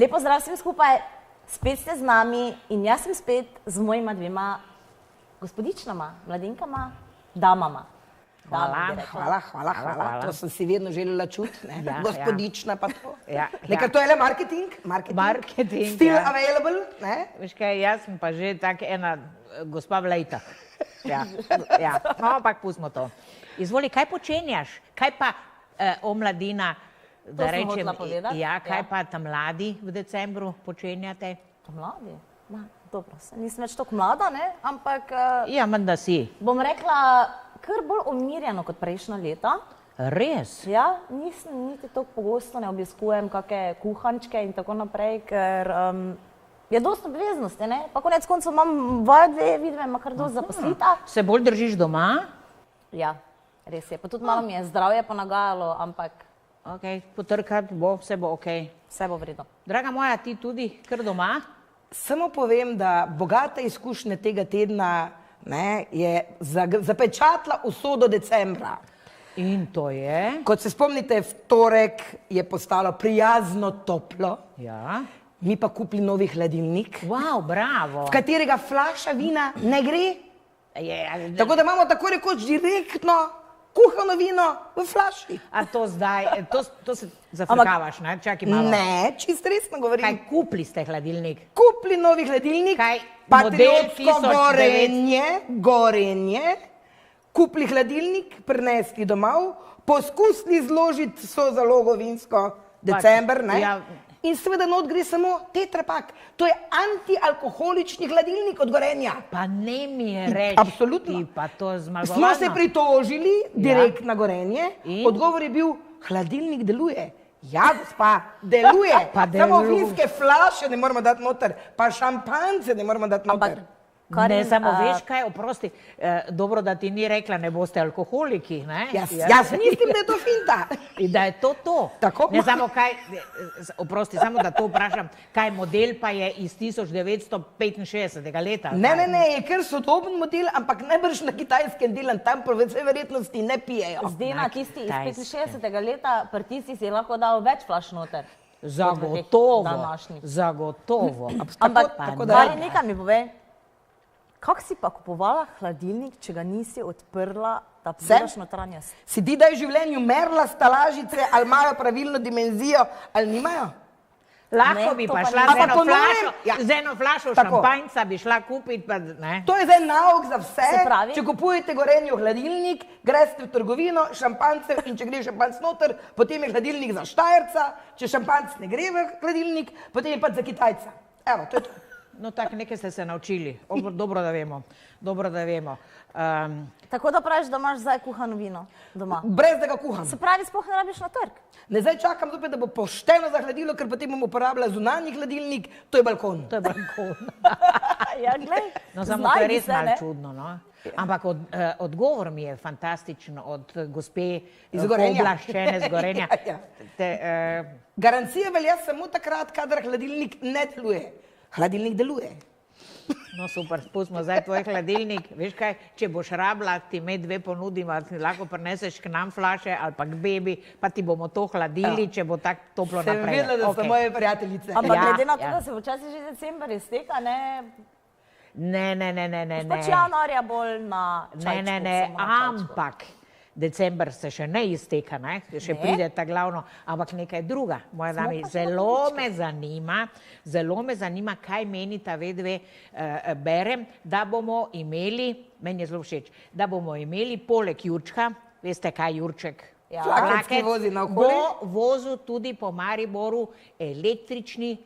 Lepo zdrav vsem skupaj, spet ste z nami in jaz sem spet z mojima dvema gospodičnama, mladinkama, damama. Hvala. To sem si vedno želela čuti, ne? Ja, Gospodična pa to. Ja. Nekaj to je le marketing. Still available, ne? Veš kaj, jaz sem pa že tak ena gospa Vlajta. Ja. No, ampak pustimo to. Izvoli, kaj počenjaš? Kaj pa mladina, da rečem, kaj pa ta mladi v decembru počenjate? Ta mladi? Dobro, nisem več toliko mlada, ne? Ampak... Ja, menda si. Bom rekla, kar bolj umirjeno kot prejšnja leta. Res? Ja, nisem niti toliko pogosto ne obiskujem kakšne kuhančke in tako naprej, ker je dosti obveznosti, ne? Pa konec koncev imam dve vidve, ima kar dosti zaposlita. Se bolj držiš doma? Ja, res je. Pa tudi malo mi je zdravje ponagajalo, ampak... Ok, potrkati bo, vse bo ok. Vse bo vredno. Draga moja, ti tudi kar doma? Samo povem, da bogate izkušnje tega tedna je zapečatila vso do decembra. In to je? Kot se spomnite, v torek je postalo prijazno toplo. Ja. Mi pa kupili novi hladilnik. Wow, bravo. V katerega flaša vina ne gre. Tako da imamo tako rekoč direktno kuhano vino v flaši. A to zdaj, to se zafrkavaš, ne? Čakaj malo. Ne, čist resno govorim. Kaj kupili ste hladilnik? Kupili novi hladilnik. Kaj? Patriotsko Gorenje. Kupili hladilnik, prinesli domov, poskusili zložiti so zalogo vinsko december, ne? Ja. In seveda not gre samo tetrapak. To je antialkoholični hladilnik od Gorenja. Pa ne mi je reči, absolutno. ti pa to zmagovalno. Smo se pritožili direkt na Gorenje, odgovor je bil, hladilnik deluje. Ja, gospa, deluje. Samo vinske flaše ne moramo dati noter, pa šampance ne moramo dati noter. Ne, samo veš kaj, oprosti, dobro, da ti ni rekla, ne boste alkoholiki, ne? Jaz mislim, da je to finta. In da je to to. Tako. Ne, samo kaj, oprosti, samo da to vprašam, kaj model pa je iz 1965. leta? Ne, je kar sodoben model, ampak najbrž na Kitajskem delan, tam po vsej verjetnosti ne pijejo. Zdaj na tisti iz 65. leta, pri tisti si lahko dal več flaš noter. Zagotovo. Ampak, Mari, nekaj mi povej. Kako si pa kupovala hladilnik, če ga nisi odprla, da pogledaš notranjost? Si ti da je v življenju merila stalažice, ali imajo pravilno dimenzijo, ali nimajo? Lahko bi pa šla z eno flašo šampanjca, bi šla kupiti, pa ne. To je zdaj nauk za vse. Če kupujete Gorenju hladilnik, greste v trgovino, šampancev in če gre šampanc noter, potem je hladilnik za Štajerca, če šampanc ne gre v hladilnik, potem je pa za Kitajca. Evo, to je to. No tako, nekaj ste se naučili. Dobro, da vemo. Tako da praviš, da imaš zdaj kuhano vino doma? Brez da ga kuham. Se pravi, sploh ne rabiš na trg? Ne, zdaj čakam zopet, da bo pošteno zahladilo, ker potem bom uporabljala zunanji hladilnik, to je balkon. Ja, glej. No, samo to je res malo čudno, no. Ampak odgovor mi je fantastičen od gospe oblaščene z Gorenja. Garancija velja samo takrat, kadar hladilnik ne deluje. Hladilnik deluje. No super, spustimo zdaj tvoj hladilnik. Veš kaj, če boš rabila, ti me dve ponudimo, ti lahko prineseš k nam flaše ali pa k bebi, pa ti bomo to hladili, če bo tako toplo naprej. Sem vedela, da so moje prijateljice. Ampak glede na to, da se včasih že december izteka, ne? Ne. Pač januarja bolj na čajčku. Ne, ampak december se še ne izteka, ne? Še pride ta glavno, ampak nekaj druga. Moja dami, zelo me zanima, kaj menita vedve, berem, da bomo imeli, meni je zelo všeč, da bomo imeli poleg Jurčka, veste kaj Jurček? Flakec vozi na okoli. Bo vozil tudi po Mariboru električni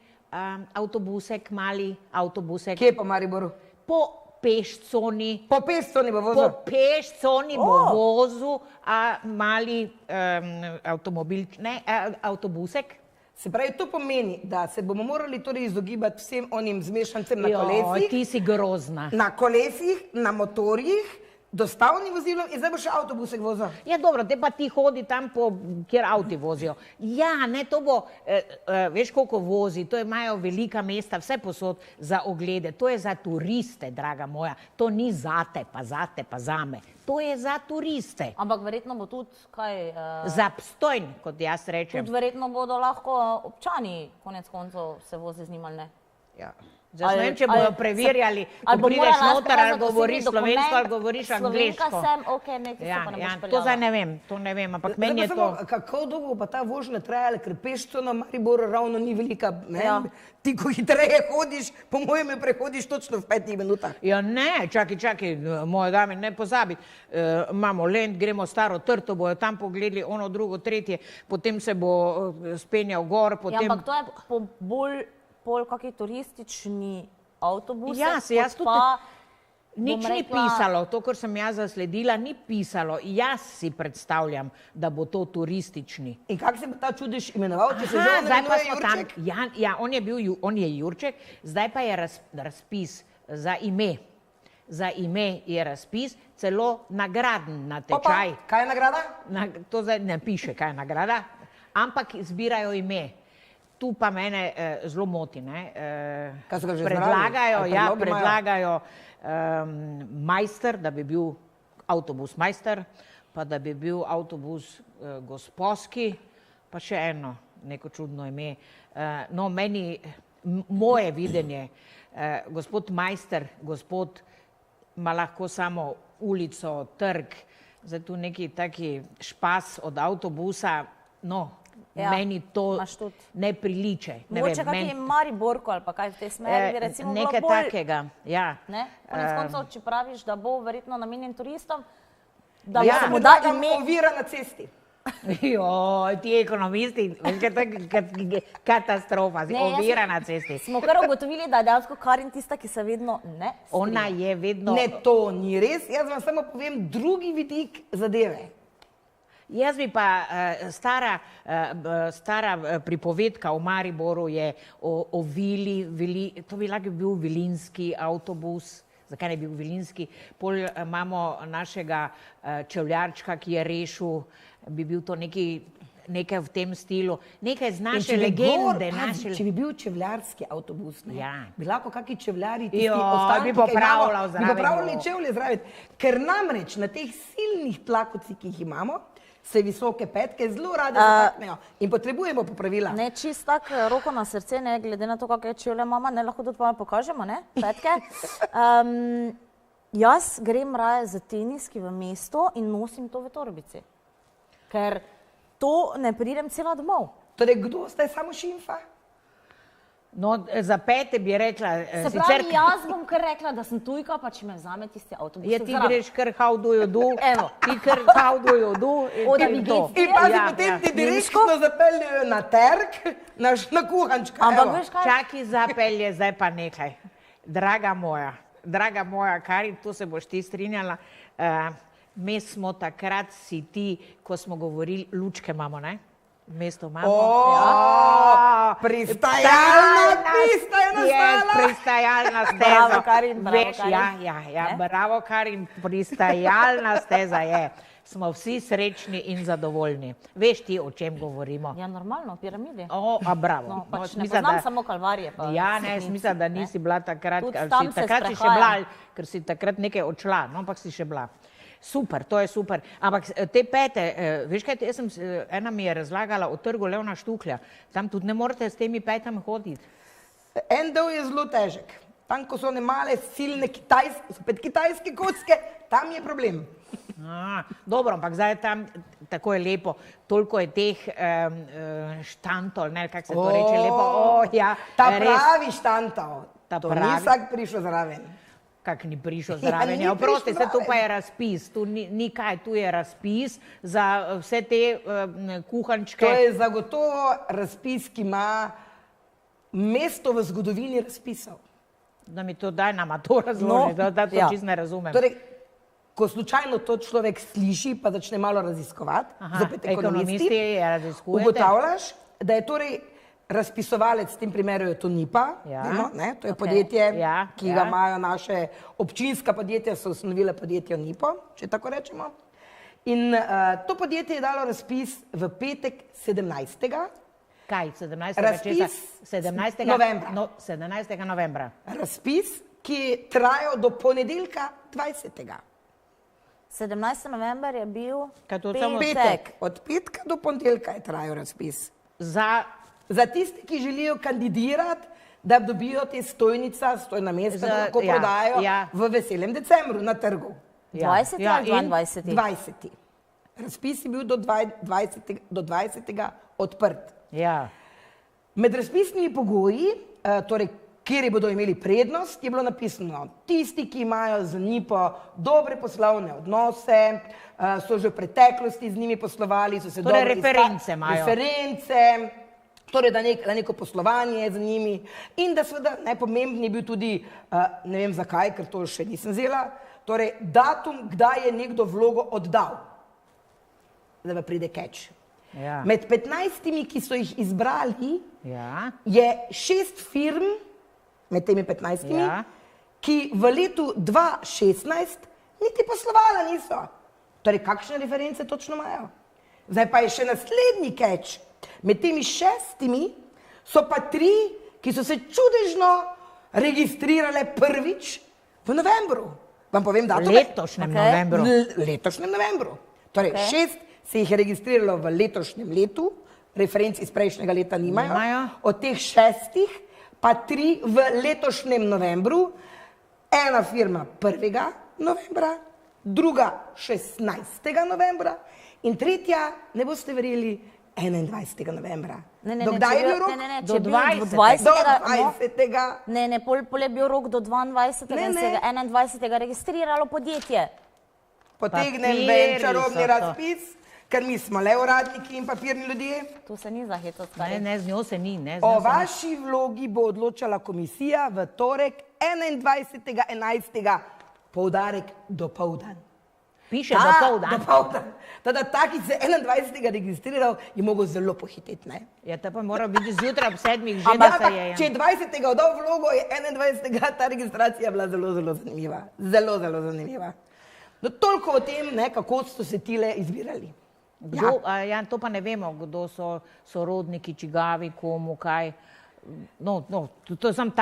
avtobusek, mali avtobusek. Kje po Mariboru? Po pešconi. Po pešconi bo vozil? Po pešconi bo vozil mali avtobusek. Se pravi, to pomeni, da se bomo morali torej izogibati vsem onim zmešancem na kolesih. Ti si grozna. Na kolesih, na motorjih, dostavnim vozilom in zdaj bo še avtobusek vozil. Ja, dobro, te pa ti hodi tam, kjer avti vozijo. Ja, ne, to bo, veš, koliko vozi, to imajo velika mesta, vse posod za oglede. To je za turiste, draga moja. To ni zate, pa zame. To je za turiste. Ampak verjetno bo tudi, kaj... Zastojn, kot jaz rečem. Tudi verjetno bodo lahko občani, konec koncev, se vozi z njim ali ne. Ja. Zdaj ne vem, če bojo preverjali, ko prideš noter, ali govoriš slovensko, ali govoriš angliško. Slovenka sem, okej, nekaj se pa ne boš peljala. To zdaj ne vem, ampak meni je to... Kako dolgo pa ta vožnja trajala, ker pešco na Mariboru ravno ni velika, ne? Ti, ko hitreje hodiš, po mojem prehodiš točno v 5 minutah. Ja ne, čakaj, moje dame, ne pozabi. Imamo Lent, gremo Staro Trto, bojo tam pogledali ono, drugo, tretje, potem se bo spenjal gor, potem... Ja, ampak to je bolj kakšni turistični avtobuse, jaz kot pa... Nič ni pisalo, to, kar sem jaz zasledila, ni pisalo. Jaz si predstavljam, da bo to turistični. In kako se bo ta čudež imenoval, če se že on imenuje Jurček? Ja, on je Jurček, zdaj pa je razpis za ime. Za ime je razpis, celo nagraden natečaj. Opa, kaj je nagrada? To zdaj ne piše, kaj je nagrada, ampak zbirajo ime. Tu pa mene zelo moti, ne. Predlagajo majster, da bi bil avtobus majster, pa da bi bil avtobus gosposki, pa še eno, neko čudno ime. No, moje videnje, gospod majster, gospod ima lahko samo ulico, trg, zdaj tu neki taki špas od avtobusa, no, meni to ne priliče. Mogoče kakšen Mariborko ali pa kaj v tej smeri bi recimo bilo bolj... Nekaj takega, ja. Konec koncev, če praviš, da bo verjetno namenjen turistom, da se mu da ime ovira na cesti. Joj, ti ekonomisti, katastrofa, ovira na cesti. Smo kar ugotovili, da je dejansko Karin tista, ki se vedno ne strinja. Ona je vedno... Ne, to ni res, jaz vam samo povem drugi vidik zadeve. Jaz bi pa stara pripovedka v Mariboru je o vili, to bi lahko bil vilinski avtobus, zakaj ne bi bil vilinski, pol imamo našega čevljarčka, ki je rešil, bi bil to nekaj v tem stilu, nekaj z naše legende. Če bi bil čevljarski avtobus, bi lahko kakšni čevljari tisti ostanki, bi popravljali čevlje zraven, ker namreč na teh silnih tlakovcih, ki jih imamo, se visoke petke zelo rade zataknejo in potrebujemo popravila. Ne, čist tak, roko na srce, ne, glede na to, kakšne čevlje imamo, ne, lahko tudi pa pokažemo, ne, petke. Jaz grem raje za teniski v mesto in nosim to v torbici, ker to ne pridem cela domov. Torej, kdo zdaj samo šimfa? No, za pete bi rekla... Se pravi, jaz bom kar rekla, da sem tujka, pa če me vzame tisti avtobus. Ja, ti greš kar havdujodu, ti kar havdujodu in to. In pazi, potem ti direktno zapeljajo na trg, na kuhančka. Ampak veš kaj? Čaki zapelje, zdaj pa nekaj. Draga moja, Karin, tu se boš ti strinjala, mi smo takrat si ti, ko smo govorili, lučke imamo, ne? Mesto imamo. Pristajalna pista je nastala. Pristajalna steza. Bravo, Karin, bravo, Karin. Ja, bravo, Karin, pristajalna steza je. Smo vsi srečni in zadovoljni. Veš ti, o čem govorimo? Ja, normalno, piramidi. Bravo. No, pač ne poznam samo Kalvarije. Ja, ne, mislim, da nisi bila takrat, takrat si še bila, ker si takrat nekaj odšla, no, ampak si še bila. Super, to je super. Ampak te pete, veš kaj, ena mi je razlagala o trgu Levna Štuklja. Tam tudi ne morete s temi petami hoditi. En del je zelo težek. Tam, ko so one male, silne kitajske kocke, tam je problem. Dobro, ampak zdaj tam tako je lepo, toliko je teh štantov, ne, kako se to reče, lepo. Ta pravi štantov, to ni vsak prišel zraven. Kak ni prišel zraven. Ja, oprosti, se tu pa je razpis, tu ni kaj, tu je razpis za vse te kuhančke. To je zagotovo razpis, ki ima mesto v zgodovini razpisov. Da mi to daj nama to razloži, da to čisto ne razumem. Torej, ko slučajno to človek sliši, pa začne malo raziskovati, zopet ekonomisti, ugotavljaš, da je torej razpisovalec, v tem primeru je to NIPA, vemo, ne? To je podjetje, ki ga imajo naše občinska podjetja, so ustanovile podjetje NIPO, če tako rečemo. In to podjetje je dalo razpis v petek 17. Kaj, 17. Razpis 17. novembra. No, 17. novembra. Razpis, ki je trajal do ponedeljka 20. 17. november je bil petek. Od petka do ponedeljka je trajal razpis. Za tiste, ki želijo kandidirati, da dobijo te stojna mesta, da lahko prodajo v veselem decembru na trgu. 20. ali 22. 20. Razpis je bil do 20. odprt. Med razpisnimi pogoji, torej, kjer bodo imeli prednost, je bilo napisano, tisti, ki imajo z NIPO dobre poslovne odnose, so že v preteklosti z njimi poslovali, so se torej reference imajo. Torej, da neko poslovanje z njimi in da seveda najpomembnejši je bil tudi, ne vem zakaj, ker to še nisem vzela, torej datum, kdaj je nekdo vlogo oddal, da pride catch. Med 15, ki so jih izbrali, je 6 firm, med temi 15, ki v letu 2016 niti poslovala niso. Torej, kakšne reference točno imajo? Zdaj pa je še naslednji catch. Med temi 6 so pa 3, ki so se čudežno registrirale prvič v novembru. Vam povem datum? Letošnjem novembru. Torej, 6 se jih je registriralo v letošnjem letu, referenc iz prejšnjega leta nimajo. Od teh 6 pa 3 v letošnjem novembru, ena firma 1. novembra, druga 16. novembra in tretja, ne boste verjeli, 21. novembra. Dokdaj je bil rok? Do 20. Ne, pol je bil rok do 22. in se je 21. registriralo podjetje. Potegnem ven čarobni razpis, ker mi smo le uradniki in papirni ljudje. Tu se ni zahecati. Ne, z njo se ni. O vaši vlogi bo odločala komisija v torek 21.11. poudarek dopoldan. Piše dopoldan. Tada ta, ki se 21. registriral, je mogel zelo pohiteti, ne? Ja, ta pa mora biti zjutraj ob 7. že, da se je. Če je 20. oddal vlogo, je 21. ta registracija bila zelo zanimiva. Zelo zanimiva. No, toliko o tem, kako so se tile izbirali. To pa ne vemo, kdo so sorodniki, čigavi, komu, kaj. No, to sem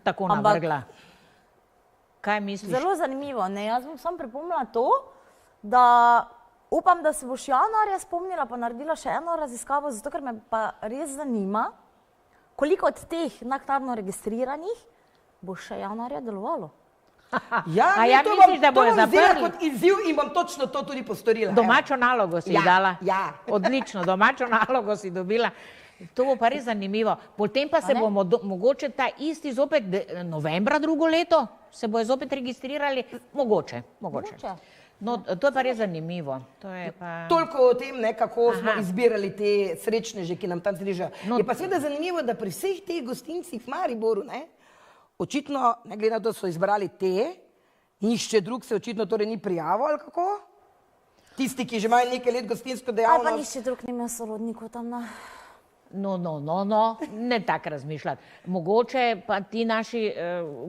tako navrgla. Kaj misliš? Zelo zanimivo, ne? Jaz bom samo pripomnila to, da upam, da se boš januarja spomnila pa naredila še eno raziskavo, zato ker me pa res zanima, koliko od teh naknadno registriranih bo še januarja delovalo. Misliš, da bojo zaprli? Kot izziv in bom točno to tudi postorila. Domačo nalogo si dala. Odlično, domačo nalogo si dobila. To bo pa res zanimivo. Potem pa se bomo mogoče ta isti zopet novembra drugo leto, se bojo zopet registrirali. Mogoče. No, to je pa res zanimivo. Toliko o tem, kako smo izbirali te srečneže, ki nam tam srežajo. Je pa seveda zanimivo, da pri vseh teh gostincih v Mariboru, očitno, ne glede na to, so izbrali te, nišče drug se očitno torej ni prijavil, ali kako? Tisti, ki že imajo nekaj let gostinsko dejavnost. Ali pa nišče drug nima sorodnikov tam na... No, ne tako razmišljati. Mogoče pa ti naši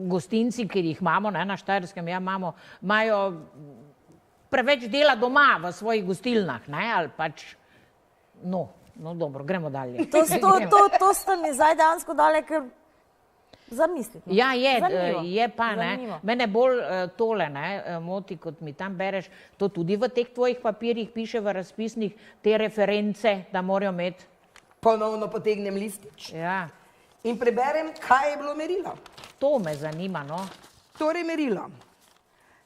gostinci, ki jih imamo na Štajerskem, imajo preveč dela doma v svojih gostilnah, ali pač, no dobro, gremo dalje. To ste mi zdaj dejansko dali, ker zamisliti. Ja, je pa, ne. Mene bolj tole, moti, kot mi tam bereš, to tudi v teh tvojih papirjih piše v razpisnih te reference, da morajo imeti. Ponovno potegnem listič in preberem, kaj je bilo merilo. To me zanima, Torej merilo.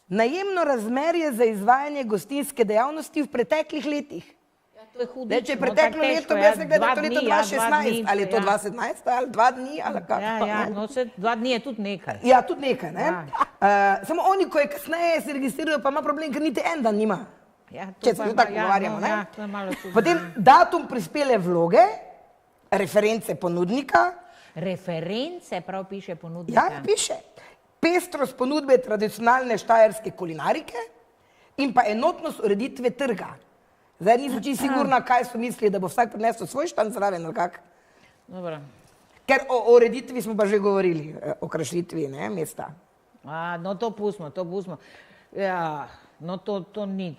Najemno razmerje za izvajanje gostinske dejavnosti v preteklih letih. To je hudično. Če je preteklo leto, jaz ne gledam, to leto 2016, ali je to 2017, ali 2 dni, ali kako. 2 dni je tudi nekaj. Ja, tudi nekaj, ne. Samo oni, ko je kasneje se registrirajo, pa ima problem, ker niti en dan nima. Če se tako pogovarjamo, ne. Potem datum prispele vloge, reference ponudnika. Reference, prav piše ponudnika. Ja, piše. Pestrost ponudbe tradicionalne štajerske kulinarike in pa enotnost ureditve trga. Zdaj nisem čisto sigurna, kaj so mislili, da bo vsak prinesel svoj štanc zraven, ali kak? Dobro. Ker o ureditvi smo pa že govorili, o kršitvi, ne, mesta. No to pustimo. Ja, no to mi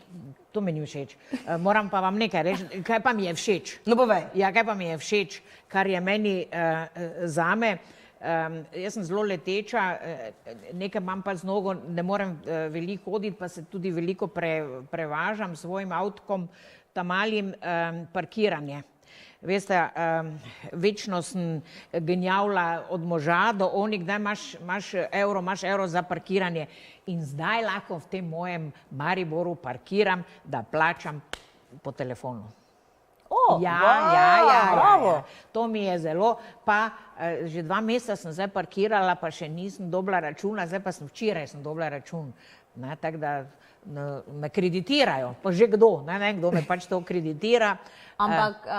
ni všeč. Moram pa vam nekaj reči, kaj pa mi je všeč. No povej. Ja, kaj pa mi je všeč, kar je meni zame. Jaz sem zelo leteča, nekaj imam pa z nogo, ne morem veliko hoditi, pa se tudi veliko prevažam s svojim avtkom, tamalim parkiranje. Veste, večno sem genjavila od moža do onih, kdaj imaš evro za parkiranje in zdaj lahko v tem mojem Mariboru parkiram, da plačam po telefonu. Ja. To mi je zelo, pa že 2 meseca sem zdaj parkirala, pa še nisem dobila računa, zdaj pa včeraj sem dobila račun. Tako da me kreditirajo, pa že kdo, ne kdo me pač to kreditira. Ampak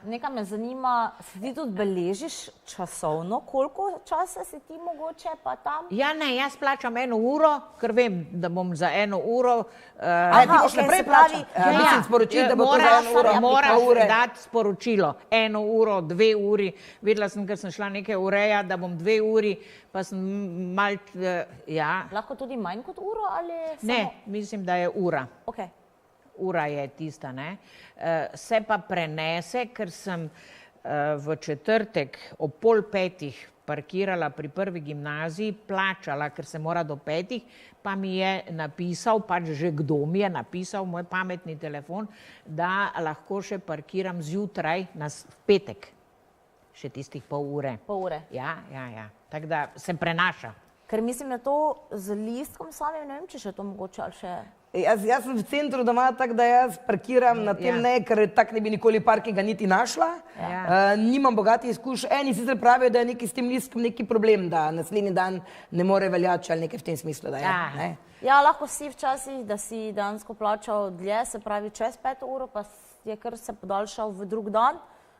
nekaj me zanima, se ti tudi beležiš časovno, koliko časa si ti mogoče pa tam? Ja, ne, jaz plačam 1 uro, ker vem, da bom za 1 uro... ti boš naprej plačal? Mislim sporočiti, da bo to za 1 uro. Moraš dati sporočilo, 1 uro, 2 uri. Vedela sem, ker sem šla nekaj urejati, da bom 2 uri, pa sem malo... Lahko tudi manj kot uro ali samo? Ne, mislim, da je ura. Ok. Ura je tista, ne. Se pa prenese, ker sem v četrtek ob 4:30 parkirala pri prvi gimnaziji, plačala, ker se mora do 5, pa mi je napisal, pač že kdo mi je napisal, moj pametni telefon, da lahko še parkiram zjutraj v petek. Še tistih pol ure. Ja. Tako da se prenaša. Ker mislim, da to z listkom samim, ne vem, če še to mogoče ali še... Jaz sem v centru doma, tako da jaz parkiram na tem ne, ker tak ne bi nikoli parkinga niti našla. Nimam bogatih izkušenj. Eni sicer pravijo, da je neki s tem listkom neki problem, da naslednji dan ne more veljati ali nekaj v tem smislu, da je. Ja, lahko si včasih, da si dejansko plačal dlje, se pravi čez 5 uro, pa je kar se podaljšal v drug dan.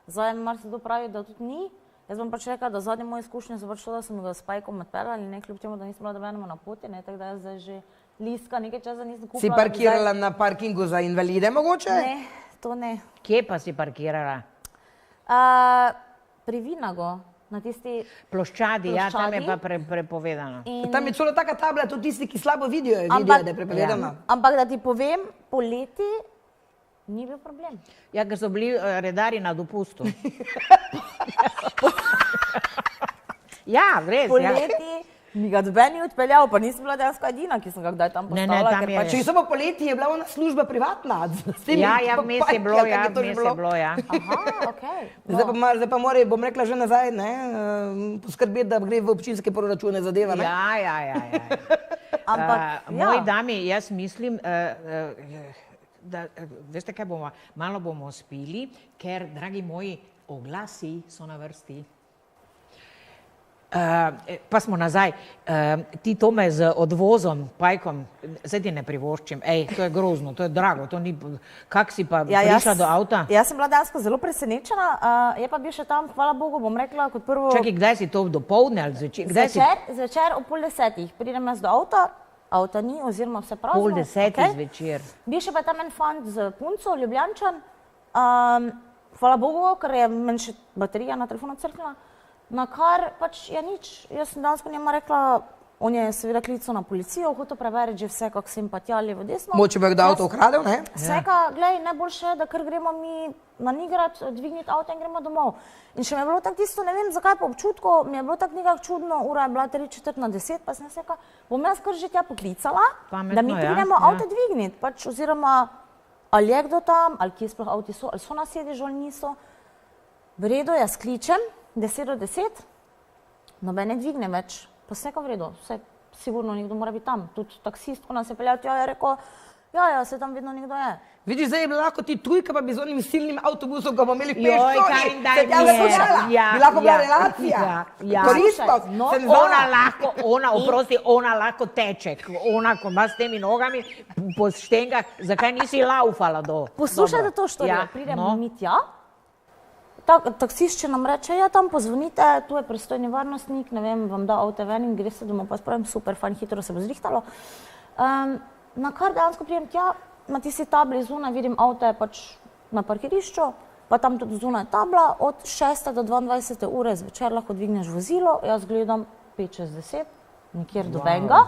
Zdaj marsikdo pravi, da tudi ni. Jaz bom pač rekla, da zadnje moje izkušnje so pač to, da sem ga s Pajkom odpeljala, ne kljub temu, da nisem bila dobenemo na poti, tako da jaz zdaj že listka nekaj časa nisem kupila. Si parkirala na parkingu za invalide mogoče? Ne, to ne. Kje pa si parkirala? Pri Vinagu, na tisti ploščadi, ja, tam je pa prepovedano. Tam je celo taka tabla, tudi tisti, ki slabo vidijo, da je prepovedano. Ampak da ti povem, poleti ni bil problem. Ja, ker so bili redarji na dopustu. Ja, res. Poleti mi ga doben ni odpeljal, pa nisem bila dejansko edina, ki sem ga kdaj tam postavila. Če samo poleti je bila ona služba privatna. Ja, vmes je bilo, ja. Aha, okej. Zdaj pa mora, bom rekla že nazaj, poskrbeti, da gre v občinske proračune zadeva. Ja. Ampak, moji dami, jaz mislim, da, veste kaj bomo, malo bomo spili, ker, dragi moji, oglasi so na vrsti. Pa smo nazaj. Ti Tome z odvozom, Pajkom, zdaj ti ne privoščim. To je grozno, to je drago, to ni... Kak si pa prišla do avta? Jaz sem bila dejansko zelo presenečena, je pa bil še tam, hvala Bogu, bom rekla, kot prvo... Čakaj, kdaj si to dopoldne ali zvečer? Zvečer ob 9:30 pridem jaz do avta, avta ni, oziroma vse prazno. 9:30 zvečer. Bil še pa tam en fant z punco, Ljubljančan. Hvala Bogu, ker je meni še baterija na telefonu crknila. Na kar pač je nič. Jaz sem dansko njema rekla, on je seveda klical na policijo, hotel preveriti že vse, kak se jim pa tja levo desno. Moče bi kdo avto ukradel, ne? Vseka, glej, najboljše, da kar gremo mi na Nigrad, dvigniti avto in gremo domov. In še mi je bilo tako tisto, ne vem zakaj, po občutku, mi je bilo tako nekako čudno, ura je bila 9:45, pa sem rekla, bom jaz kar že tja poklicala, da mi pridemo avto dvigniti, pač oziroma ali je kdo tam, ali kje sploh avti so, ali so na sedežu ali niso. V redu, jaz kličem, 10:10, noben ne dvigne več, pa vse v redu, vse sigurno nekdo mora biti tam. Tudi taksist, ko nas je peljal tja, je rekel, ja, se tam vedno nekdo je. Vidiš, zdaj je bila lahko ti tujka, pa bi z onim silnim avtobusom, ko bomo imeli peš, bi lahko bila relacija. Ona lahko teče, ona, ko ima s temi nogami po štengah, zakaj nisi laufala do... Poslušajte to štorijo, pridemo mi tja. Taksist še nam reče, ja, tam pozvonite, tu je pristojni varnostnik, ne vem, vam da avto ven in gre se domov, pa spravim, super, fajn, hitro se bo zrihtalo. Na kar dejansko pridem tja, na tisti tabli zunaj, vidim avto je pač na parkirišču, pa tam tudi zunaj tabla, od 6. do 22. ure zvečer lahko dvigneš vozilo, jaz gledam 5-6-10, nikjer dobenga.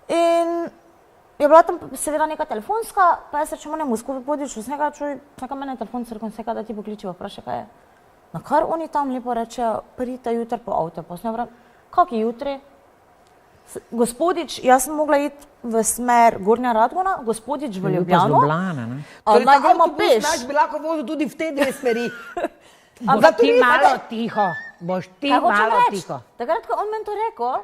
In je bila tam seveda neka telefonska, pa jaz rečem, onemu Gospodiču, snega čuj, neka mene telefon crkven, snega da ti pokličiva, vpraša, kaj je. Na kar oni tam lepo rečejo, pridite jutri po avto, pa sem vram, kak je jutri? Gospodič, jaz sem mogla iti v smer Gornja Radgona, Gospodič v Ljubljano. Torej, ta avtobus naš bi lahko vozil tudi v te dve smeri. Boš ti malo tiho, boš ti malo tiho. Takrat, ko on meni to rekel,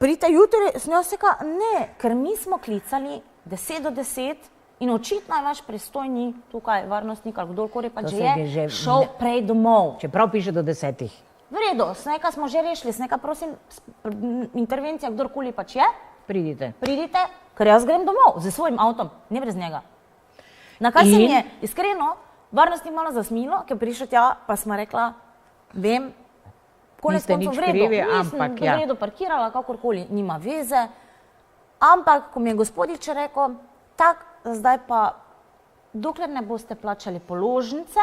pridite jutri, sem jaz rekla, ne, ker mi smo klicali 10 do 10 in očitno je vaš pristojni tukaj varnostnik ali kdorkoli pa je šel prej domov. Čeprav piše do 10. V redu, sneka smo že rešili, sneka prosim, intervencija, kdorkoli pač je. Pridite, ker jaz grem domov z svojim avtom, ne brez njega. Na kar se mi je iskreno varnostnik malo zasmilo, ker prišel tja, pa smo rekla, vem, konec koncev v redu, nisem v redu parkirala, kakorkoli, nima veze, ampak ko mi je Gospodič rekel, tak, zdaj pa, dokler ne boste plačali položnice,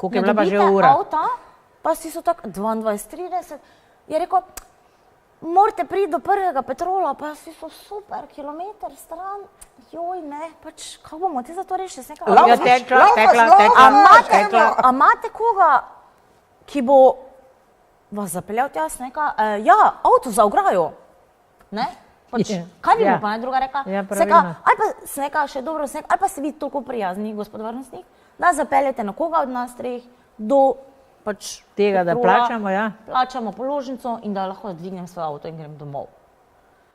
ne dobite avta, pa si so tako 22:30, je rekel, morate priti do prvega Petrola, pa si so super, kilometer stran, joj ne, pač, kako bomo te za to rešili? A imate koga, ki bo vas zapeljal tja, sneka, ja, avto za ograjo, ne? Pač, kaj bi mu pa ne druga rekla? Ali pa sneka, še dobro sneka, ali pa ste vi toliko prijazni, gospod varnostnik, da zapeljete na koga od nas treh do pač tega, da plačamo, ja. Plačamo položnico in da lahko dvignem svoj avto in grem domov.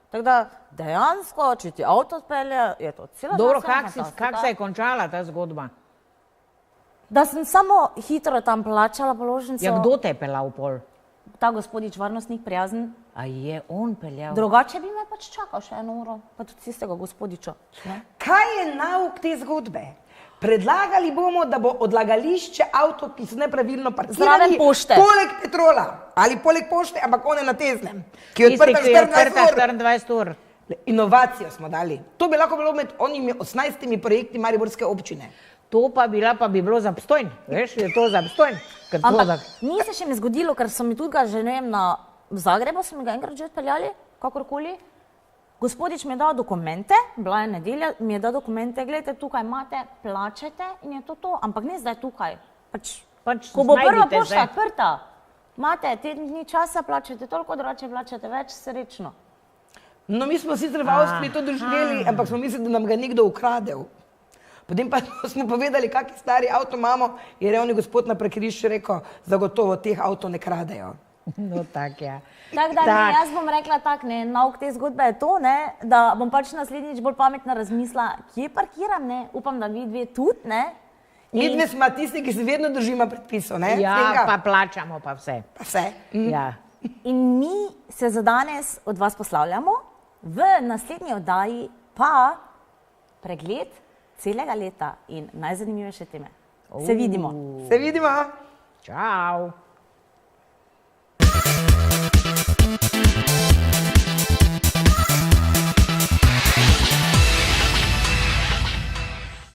Tako da dejansko, če ti avto odpelje, je to cela dobro, kak se je končala ta zgodba? Da sem samo hitro tam plačala položnico. Ja, kdo te je peljal pol? Ta Gospodič, varnostnik, prijazen. A je on peljal? Drugače bi me pač čakal še 1 uro, pa tudi tistega Gospodiča. Kaj je nauk te zgodbe? Predlagali bomo, da bo odlagališče avto, ki so nepravilno parkirali, poleg Petrola ali poleg pošte, ampak one na Teznem, ki je odprta 24 ur. Inovacijo smo dali. To bi lahko bilo med onimi 18 projekti Mariborske občine. To pa bi bilo za obstojn, veš, je to za obstojn. Ampak ni se še mi zgodilo, ker so mi tudi že, ne vem, v Zagrebu so mi ga enkrat že odpeljali, kakorkoli. Gospodič mi je dal dokumente, bila je nedelja, mi je dal dokumente, gledajte, tukaj imate, plačajte in je to, ampak ne zdaj tukaj. Ko bo prva pošta odprta, imate teden dni časa, plačajte toliko, drugače plačajte več, srečno. No, mi smo sicer v Avstriji to doživeli, ampak smo mislili, da nam ga nekdo ukradel. Potem pa smo povedali, kaki stari avto imamo, je revni gospod na parkirišču rekel, zagotovo teh avto ne kradejo. No, tak, ja. Tako da jaz bom rekla tak, ne, nauk te zgodbe je to, ne, da bom pač naslednjič bolj pametno razmisla, kje parkiram, ne, upam, da vi dve tudi, ne. Mi dve smo tisti, ki se vedno držimo predpisov, ne. Ja, pa plačamo pa vse. Pa vse. Ja. In mi se za danes od vas poslavljamo, v naslednji oddaji pa pregled celega leta in najzanimivejše teme. Se vidimo. Se vidimo. Čau.